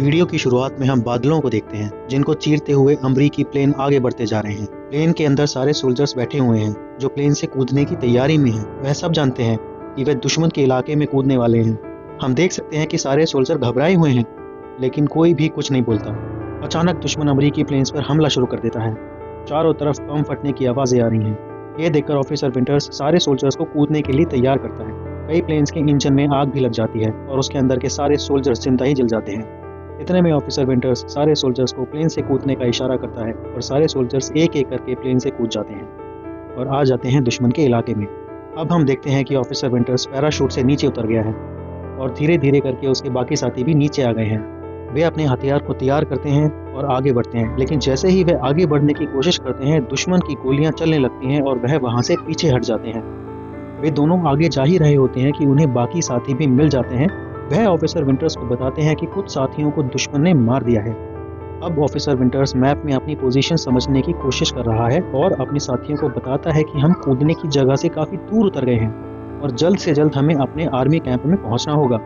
Video की शुरुआत में हम बादलों को देखते हैं जिनको चीरते हुए अमरीकी प्लेन आगे बढ़ते जा रहे हैं। प्लेन के अंदर सारे सोल्जर्स बैठे हुए हैं जो प्लेन से कूदने की तैयारी में हैं। वह सब जानते हैं कि वे दुश्मन के इलाके में कूदने वाले हैं। हम देख सकते हैं कि सारे सोल्जर घबराए हुए हैं लेकिन कोई भी कुछ नहीं बोलता। अचानक दुश्मन अमरीकी प्लेन्स पर हमला शुरू कर देता है। चारों तरफ बम फटने की आवाज़ें आ रही हैं। ये देखकर ऑफिसर विंटर्स सारे सोल्जर्स को कूदने के लिए तैयार करता है। कई प्लेन्स के इंजन में आग भी लग जाती है और उसके अंदर के सारे सोल्जर्स जिंदा ही जल जाते हैं। इतने में ऑफिसर विंटर्स सारे सोल्जर्स को प्लेन से कूदने का इशारा करता है और सारे सोल्जर्स एक एक करके प्लेन से कूद जाते हैं और आ जाते हैं दुश्मन के इलाके में। अब हम देखते हैं कि ऑफिसर विंटर्स पैराशूट से नीचे उतर गया है और धीरे धीरे करके उसके बाकी साथी भी नीचे आ गए हैं। वे अपने हथियार को तैयार करते हैं और आगे बढ़ते हैं, लेकिन जैसे ही वे आगे बढ़ने की कोशिश करते हैं दुश्मन की गोलियां चलने लगती हैं और वह वहां से पीछे हट जाते हैं। वे दोनों आगे जा ही रहे होते हैं कि उन्हें बाकी साथी भी मिल जाते हैं। वह ऑफिसर विंटर्स को बताते हैं कि कुछ साथियों को दुश्मन ने मार दिया है। अब ऑफिसर विंटर्स मैप में अपनी पोजीशन समझने की कोशिश कर रहा है और अपने साथियों को बताता है कि हम कूदने की जगह से काफी दूर उतर गए हैं और जल्द से जल्द हमें अपने आर्मी कैंप में पहुंचना होगा।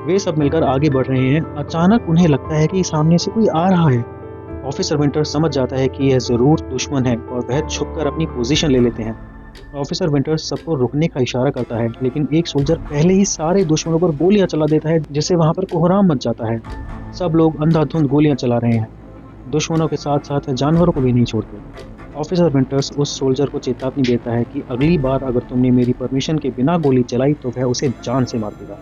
वे सब मिलकर आगे बढ़ रहे हैं। अचानक उन्हें लगता है कि सामने से कोई आ रहा है। ऑफिसर विंटर्स समझ जाता है कि यह जरूर दुश्मन है और वह छुपकर अपनी पोजीशन ले लेते हैं। ऑफिसर विंटर्स सबको रुकने का इशारा करता है, लेकिन एक सोल्जर पहले ही सारे दुश्मनों पर गोलियां चला देता है जिससे वहां पर कोहराम मच जाता है। सब लोग अंधाधुंध गोलियां चला रहे हैं। दुश्मनों के साथ साथ जानवरों को भी नहीं छोड़ते। ऑफिसर विंटर्स उस सोल्जर को चेतावनी देता है कि अगली बार अगर तुमने मेरी परमिशन के बिना गोली चलाई तो वह उसे जान से मार देगा।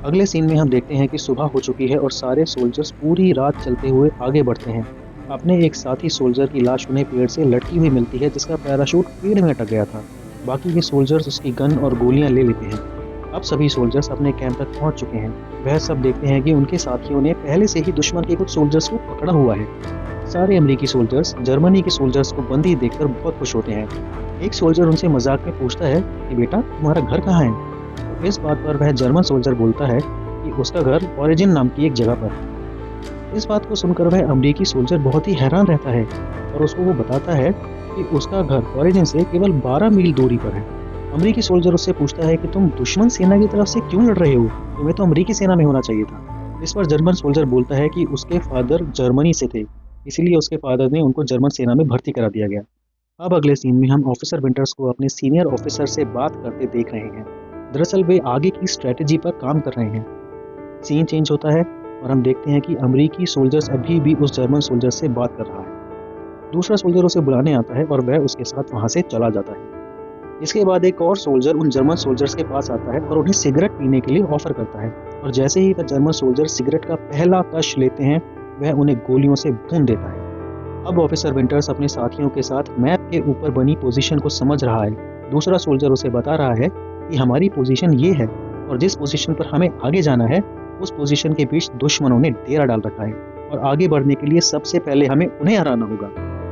अगले सीन में हम देखते हैं कि सुबह हो चुकी है और सारे सोल्जर्स पूरी रात चलते हुए आगे बढ़ते हैं। अपने एक साथी सोल्जर की लाश उन्हें पेड़ से लटकी हुई मिलती है जिसका पैराशूट पेड़ में अटक गया था। बाकी के सोल्जर्स उसकी गन और गोलियां ले लेते हैं। अब सभी सोल्जर्स अपने कैंप तक पहुंच चुके हैं। वह सब देखते हैं कि उनके साथियों ने पहले से ही दुश्मन के कुछ सोल्जर्स को पकड़ा हुआ है। सारे अमेरिकी सोल्जर्स जर्मनी के सोल्जर्स को बंदी देखकर बहुत खुश होते हैं। एक सोल्जर उनसे मजाक में पूछता है कि बेटा तुम्हारा घर कहाँ है। तो इस बात पर वह जर्मन सोल्जर बोलता है कि उसका घर ओरिजिन नाम की एक जगह पर। इस बात को सुनकर वह अमेरिकी सोल्जर बहुत ही हैरान रहता है और उसको वो बताता है कि उसका घर ओरिजिन से केवल 12 मील दूरी पर है। अमेरिकी सोल्जर उससे पूछता है कि तुम दुश्मन सेना की तरफ से क्यों लड़ रहे हो, तुम्हें तो अमेरिकी सेना में होना चाहिए था। इस पर जर्मन सोल्जर बोलता है कि उसके फादर जर्मनी से थे, इसीलिए उसके फादर ने उनको जर्मन सेना में भर्ती करा दिया गया। अब अगले सीन में हम ऑफिसर विंटर्स को अपने सीनियर ऑफिसर से बात करते देख रहे हैं। दरअसल वे आगे की स्ट्रेटेजी पर काम कर रहे हैं। सीन चेंज होता है और हम देखते हैं कि अमेरिकी सोल्जर्स अभी भी उस जर्मन सोल्जर से बात कर रहा है। दूसरा सोल्जर उसे बुलाने आता है और वह उसके साथ वहां से चला जाता है। इसके बाद एक और सोल्जर उन जर्मन सोल्जर्स के पास आता है और उन्हें सिगरेट पीने के लिए ऑफर करता है और जैसे ही वह जर्मन सोल्जर सिगरेट का पहला कश लेते हैं वह उन्हें गोलियों से भून देता है। अब ऑफिसर विंटर्स अपने साथियों के साथ मैप के ऊपर बनी पोजीशन को समझ रहा है। दूसरा सोल्जर उसे बता रहा है कि हमारी पोजीशन ये है और जिस पोजीशन पर हमें आगे जाना है उस पोजीशन के बीच दुश्मनों ने डेरा डाल रखा है और आगे बढ़ने के लिए सबसे पहले हमें उन्हें हराना होगा।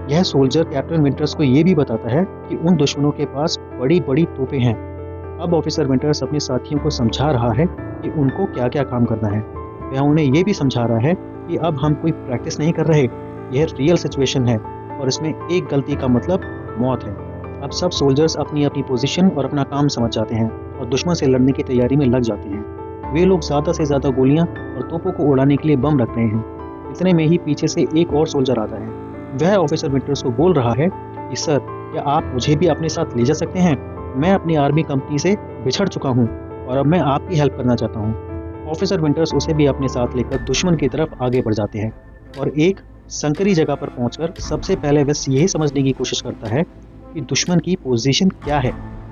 यह सोल्जर कैप्टन विंटर्स को यह भी बताता है कि उन दुश्मनों के पास बड़ी बड़ी तोपें हैं। अब ऑफिसर विंटर्स अपने साथियों को समझा रहा है कि उनको क्या क्या काम करना है। वह उन्हें यह भी समझा रहा है कि अब हम कोई प्रैक्टिस नहीं कर रहे, यह रियल सिचुएशन है और इसमें एक गलती का मतलब मौत है। अब सब सोल्जर्स अपनी अपनी पोजीशन और अपना काम समझ जाते हैं और दुश्मन से लड़ने की तैयारी में लग जाते हैं। वे लोग ज़्यादा से ज़्यादा गोलियां और तोपों को उड़ाने के लिए बम रख रहे हैं। इतने में ही पीछे से एक और सोल्जर आता है। वह ऑफिसर विंटर्स को बोल रहा है कि सर, क्या आप मुझे भी अपने साथ ले जा सकते हैं? मैं अपनी आर्मी कंपनी से बिछड़ चुका हूँ और अब मैं आपकी हेल्प करना चाहता हूँ। ऑफिसर विंटर्स उसे भी अपने साथ लेकर दुश्मन की तरफ आगे बढ़ जाते हैं और एक संकरी जगह पर पहुंचकर सबसे पहले वह यही समझने की कोशिश करता है कि दुश्मन की पोजीशन क्या है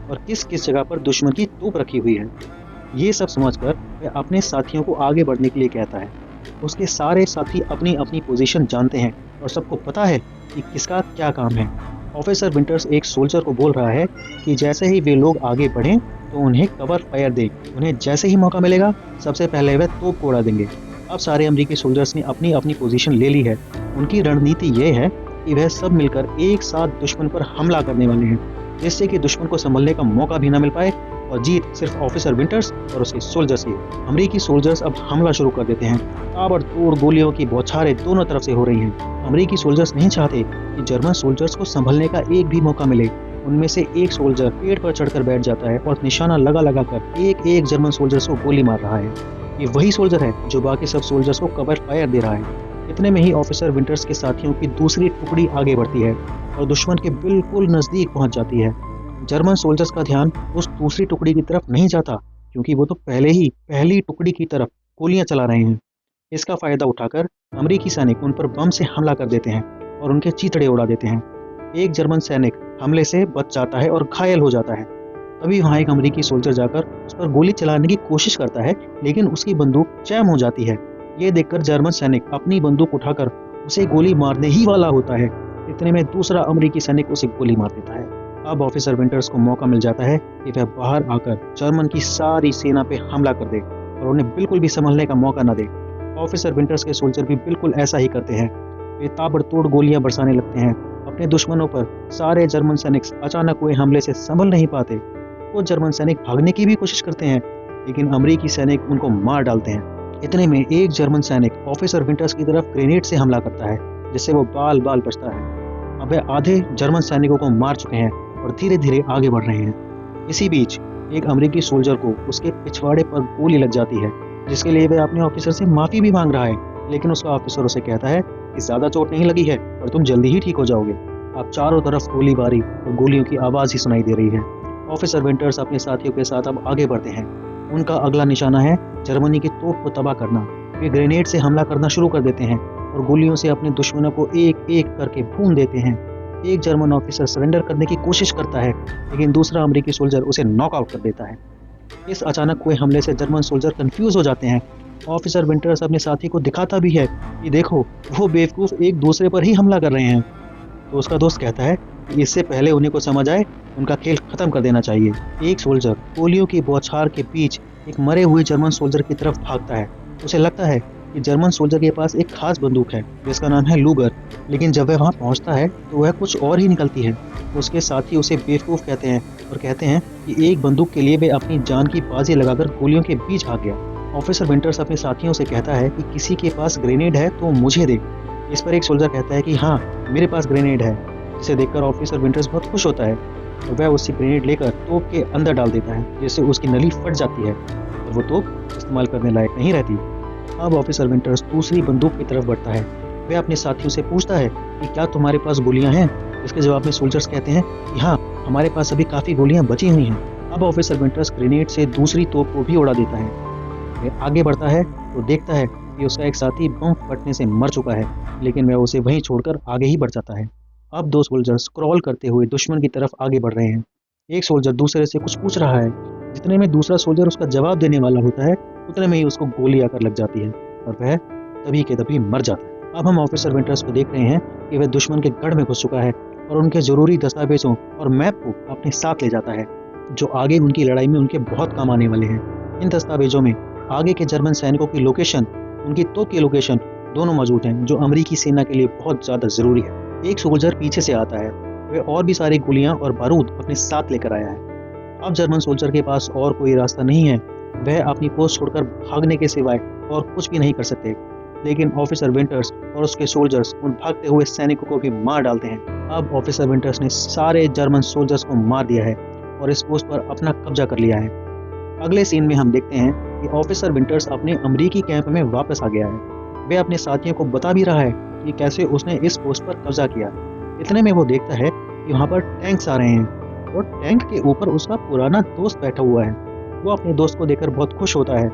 और किस किस जगह पर दुश्मन की तोप रखी हुई है। ये सब समझकर वह अपने साथियों को आगे बढ़ने के लिए कहता है। उसके सारे साथी अपनी अपनी पोजीशन जानते हैं और सबको पता है कि किसका क्या काम है। ऑफिसर विंटर्स एक सोल्जर को बोल रहा है कि जैसे ही वे लोग आगे बढ़ें तो उन्हें कवर फायर दे। उन्हें जैसे ही मौका मिलेगा सबसे पहले वह तोप को उड़ा देंगे। अब सारे अमेरिकी सोल्जर्स ने अपनी अपनी पोजीशन ले ली है। उनकी रणनीति ये है कि वह सब मिलकर एक साथ दुश्मन पर हमला करने वाले हैं, जिससे कि दुश्मन को संभलने का मौका भी न मिल पाए और जीत सिर्फ ऑफिसर विंटर्स और उसके सोल्जर्स की। अमेरिकी सोल्जर्स अब हमला शुरू कर देते हैं। ताबड़तोड़ गोलियों की बौछारें दोनों तरफ से हो रही हैं। अमेरिकी सोल्जर्स नहीं चाहते कि जर्मन सोल्जर्स को संभलने का एक भी मौका मिले। उनमें से एक सोल्जर पेड़ पर चढ़कर बैठ जाता है और निशाना लगा लगा कर एक एक जर्मन सोल्जर्स को गोली मार रहा है। ये वही सोल्जर है जो बाकी सब सोल्जर्स को कवर फायर दे रहा है। इतने में ही ऑफिसर विंटर्स के साथियों की दूसरी टुकड़ी आगे बढ़ती है और दुश्मन के बिल्कुल नजदीक पहुंच जाती है। जर्मन सोल्जर्स का ध्यान उस दूसरी टुकड़ी की तरफ नहीं जाता, क्योंकि वो तो पहले ही पहली टुकड़ी की तरफ गोलियां चला रहे हैं। इसका फायदा उठाकर अमेरिकी सैनिक उन पर बम से हमला कर देते हैं और उनके चीथड़े उड़ा देते हैं। एक जर्मन सैनिक हमले से बच जाता है और घायल हो जाता है। तभी वहां एक अमेरिकी सोल्जर जाकर उस पर गोली चलाने की कोशिश करता है, लेकिन उसकी बंदूक जैम हो जाती है। ये देखकर जर्मन सैनिक अपनी बंदूक उठाकर उसे गोली मारने ही वाला होता है। इतने में दूसरा अमेरिकी सैनिक उसे गोली मार देता है। अब ऑफिसर विंटर्स को मौका मिल जाता है कि वह बाहर आकर जर्मन की सारी सेना पे हमला कर दे और उन्हें बिल्कुल भी संभलने का मौका न दे। ऑफिसर विंटर्स के सोल्जर भी बिल्कुल ऐसा ही करते हैं। वे ताबड़तोड़ गोलियां बरसाने लगते हैं अपने दुश्मनों पर। सारे जर्मन सैनिक अचानक हुए हमले से संभल नहीं पाते। वो जर्मन सैनिक भागने की भी कोशिश करते हैं, लेकिन अमेरिकी सैनिक उनको मार डालते हैं। इतने में एक जर्मन सैनिक ऑफिसर विंटर्स की तरफ ग्रेनेड से हमला करता है, जिससे वो बाल बाल बचता है। अब वे आधे जर्मन सैनिकों को मार चुके हैं और धीरे धीरे आगे बढ़ रहे हैं। इसी बीच एक अमेरिकी सोल्जर को उसके पिछवाड़े पर गोली लग जाती है, जिसके लिए वह अपने ऑफिसर से माफी भी मांग रहा है, लेकिन उसका ऑफिसर उसे कहता है कि ज्यादा चोट नहीं लगी है और तुम जल्दी ही ठीक हो जाओगे। अब चारों तरफ गोलीबारी और गोलियों की आवाज ही सुनाई दे रही है। ऑफिसर विंटर्स अपने साथियों के साथ अब आगे बढ़ते हैं। उनका अगला निशाना है जर्मनी की तोप को तबाह करना। वे ग्रेनेड से हमला करना शुरू कर देते हैं और गोलियों से अपने दुश्मनों को एक एक करके भून देते हैं। एक जर्मन ऑफिसर सरेंडर करने की कोशिश करता है, लेकिन दूसरा अमेरिकी सोल्जर उसे नॉकआउट कर देता है। इस अचानक हुए हमले से जर्मन सोल्जर कंफ्यूज हो जाते हैं। ऑफिसर विंटर्स अपने साथी को दिखाता भी है कि देखो, वो बेवकूफ एक दूसरे पर ही हमला कर रहे हैं। तो उसका दोस्त कहता है कि इससे पहले उन्हें को समझ आए, उनका खेल खत्म कर देना चाहिए। एक सोल्जर गोलियों की बौछार के बीच एक मरे हुए जर्मन सोल्जर की तरफ भागता है। उसे लगता है कि जर्मन सोल्जर के पास एक खास बंदूक है जिसका नाम है लूगर, लेकिन जब वह वहां पहुंचता है तो वह कुछ और ही निकलती है। उसके साथी उसे बेवकूफ कहते हैं और कहते हैं कि एक बंदूक के लिए वे अपनी जान की बाजी लगाकर गोलियों के बीच भाग गया। ऑफिसर विंटर्स अपने साथियों से कहता है कि किसी के पास ग्रेनेड है तो मुझे दे। इस पर एक सोल्जर कहता है कि हाँ, मेरे पास ग्रेनेड है, जिसे देखकर ऑफिसर विंटर्स बहुत खुश होता है और वह उससे ग्रेनेड लेकर तोप के अंदर डाल देता है, जिससे उसकी नली फट जाती है और वो तोप इस्तेमाल करने लायक नहीं रहती। अब ऑफिसर विंटर्स दूसरी बंदूक की तरफ बढ़ता है। वह अपने साथियों से पूछता है कि क्या तुम्हारे पास गोलियां हैं? इसके जवाब में सोल्जर्स कहते हैं कि हाँ, हमारे पास अभी काफी गोलियां बची हुई हैं। अब ऑफिसर विंटर्स ग्रेनेड से दूसरी तोप को भी उड़ा देता है। वह आगे बढ़ता है तो देखता है कि उसका एक साथी बम फटने से मर चुका है, लेकिन वह उसे वहीं छोड़कर आगे ही बढ़ जाता है। अब दो सोल्जर्स क्रॉल करते हुए दुश्मन की तरफ आगे बढ़ रहे हैं। एक सोल्जर दूसरे से कुछ पूछ रहा है। जितने में दूसरा सोल्जर उसका जवाब देने वाला होता है, उतने में ही उसको गोली आकर लग जाती है और वह तभी के तभी मर जाता है। अब हम ऑफिसर विंटर्स को देख रहे हैं कि वह दुश्मन के गढ़ में घुस चुका है और उनके जरूरी दस्तावेजों और मैप को अपने साथ ले जाता है, जो आगे उनकी लड़ाई में उनके बहुत काम आने वाले हैं। इन दस्तावेजों में आगे के जर्मन सैनिकों की लोकेशन, उनकी तोप की लोकेशन दोनों मौजूद हैं, जो अमेरिकी सेना के लिए बहुत ज्यादा जरूरी है। एक सोल्जर पीछे से आता है। वह और भी सारी गोलियां और बारूद अपने साथ लेकर आया है। अब जर्मन सोल्जर के पास और कोई रास्ता नहीं है। वह अपनी पोस्ट छोड़कर भागने के सिवाय और कुछ भी नहीं कर सकते, लेकिन ऑफिसर विंटर्स और उसके सोल्जर्स उन भागते हुए सैनिकों को भी मार डालते हैं। अब ऑफिसर विंटर्स ने सारे जर्मन सोल्जर्स को मार दिया है और इस पोस्ट पर अपना कब्जा कर लिया है। अगले सीन में हम देखते हैं कि ऑफिसर विंटर्स अपने अमेरिकी कैंप में वापस आ गया है। वह अपने साथियों को बता भी रहा है कि कैसे उसने इस पोस्ट पर कब्जा किया। इतने में वो देखता है कि वहाँ पर टैंक्स आ रहे हैं और टैंक के ऊपर उसका पुराना दोस्त बैठा हुआ है। वो अपने दोस्त को देखकर बहुत खुश होता है।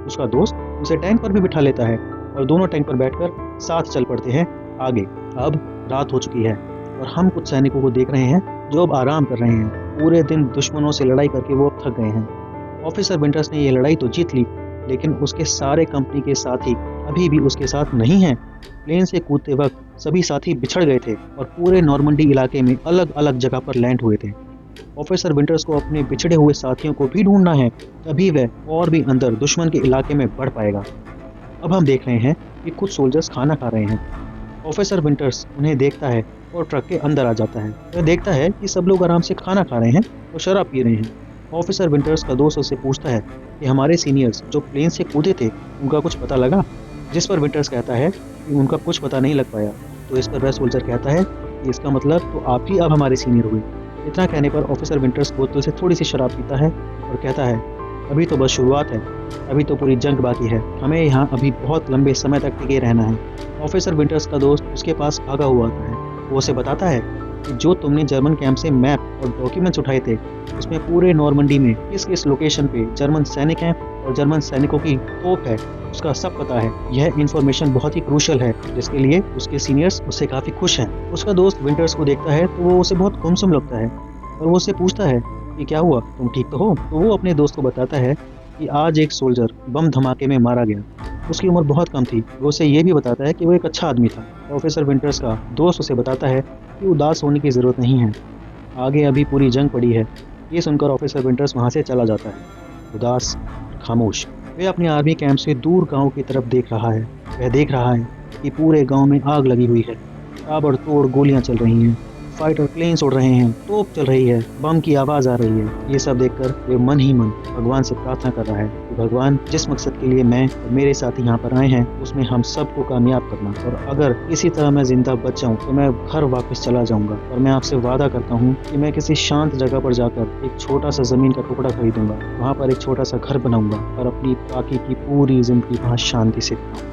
उसका दोस्त उसे टैंक पर भी बिठा लेता है और दोनों टैंक पर बैठकर साथ चल पड़ते हैं आगे। अब रात हो चुकी है और हम कुछ सैनिकों को देख रहे हैं जो अब आराम कर रहे हैं। पूरे दिन दुश्मनों से लड़ाई करके वो अब थक गए हैं। ऑफिसर विंटर्स ने ये लड़ाई तो जीत ली, लेकिन उसके सारे कंपनी के साथी अभी भी उसके साथ नहीं हैं। प्लेन से कूदते वक्त सभी साथी बिछड़ गए थे और पूरे नॉर्मंडी इलाके में अलग अलग जगह पर लैंड हुए थे। ऑफिसर विंटर्स को अपने बिछड़े हुए साथियों को भी ढूंढना है, तभी वह और भी अंदर दुश्मन के इलाके में बढ़ पाएगा। अब हम देख रहे हैं कि कुछ सोल्जर्स खाना खा रहे हैं। ऑफिसर विंटर्स उन्हें देखता है और ट्रक के अंदर आ जाता है। वह देखता है कि सब लोग आराम से खाना खा रहे हैं और शराब पी रहे हैं। ऑफिसर विंटर्स का दोस्त उससे पूछता है कि हमारे सीनियर्स जो प्लेन से कूदे थे, उनका कुछ पता लगा? जिस पर विंटर्स कहता है कि उनका कुछ पता नहीं लग पाया। तो इस पर वह सोल्जर कहता है कि इसका मतलब तो आप ही अब हमारे सीनियर हुए। इतना कहने पर ऑफिसर विंटर्स बोतल से थोड़ी सी शराब पीता है और कहता है, अभी तो बस शुरुआत है, अभी तो पूरी जंग बाकी है, हमें यहाँ अभी बहुत लंबे समय तक टिके रहना है। ऑफिसर विंटर्स का दोस्त उसके पास भागा हुआ आता है। वो उसे बताता है कि जो तुमने जर्मन कैंप से मैप और डॉक्यूमेंट्स उठाए थे, उसमें पूरे नॉर्मंडी में किस किस लोकेशन पे जर्मन सैनिक हैं और जर्मन सैनिकों की तोप है, उसका सब पता है। यह इन्फॉर्मेशन बहुत ही क्रूशल है, जिसके लिए उसके सीनियर्स उससे काफी खुश हैं। उसका दोस्त विंटर्स को देखता है तो वो उसे बहुत गुमसुम लगता है और वो उससे पूछता है कि क्या हुआ, तुम ठीक तो हो? तो वो अपने दोस्त को बताता है कि आज एक सोल्जर बम धमाके में मारा गया। उसकी उम्र बहुत कम थी। वो उसे ये भी बताता है कि वो एक अच्छा आदमी था। प्रोफेसर विंटर्स का दोस्त उसे बताता है कि उदास होने की जरूरत नहीं है, आगे अभी पूरी जंग पड़ी है। ये सुनकर ऑफिसर विंटर्स वहां से चला जाता है, उदास और खामोश। वे अपने आर्मी कैंप से दूर गांव की तरफ देख रहा है। वह देख रहा है कि पूरे गांव में आग लगी हुई है, ताबड़तोड़ गोलियां चल रही हैं, फाइटर प्लेन्स उड़ रहे हैं, तोप चल रही है, बम की आवाज आ रही है। ये सब देखकर वे मन ही मन भगवान से प्रार्थना कर रहा है कि भगवान, जिस मकसद के लिए मैं और मेरे साथी यहाँ पर आए हैं, उसमें हम सबको कामयाब करना, और अगर किसी तरह मैं जिंदा बच जाऊँ तो मैं घर वापस चला जाऊंगा। और मैं आपसे वादा करता हूँ कि मैं किसी शांत जगह पर जाकर एक छोटा सा जमीन का टुकड़ा खरीदूंगा, वहाँ पर एक छोटा सा घर बनाऊंगा और अपनी बाकी की पूरी जिंदगी वहाँ शांति से बिताऊंगा।